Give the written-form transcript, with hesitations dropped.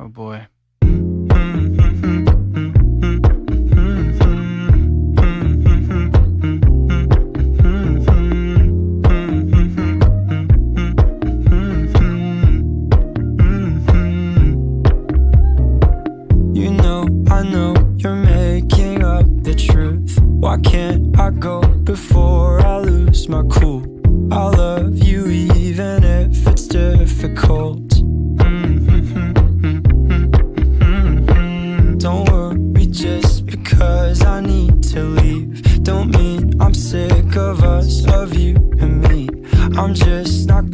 Oh boy. You know, I know you're making up the truth. Why can't I go before I lose my cool? I love you even if it's difficult. Don't worry just because I need to leave. Don't mean I'm sick of us, of you and me. I'm just not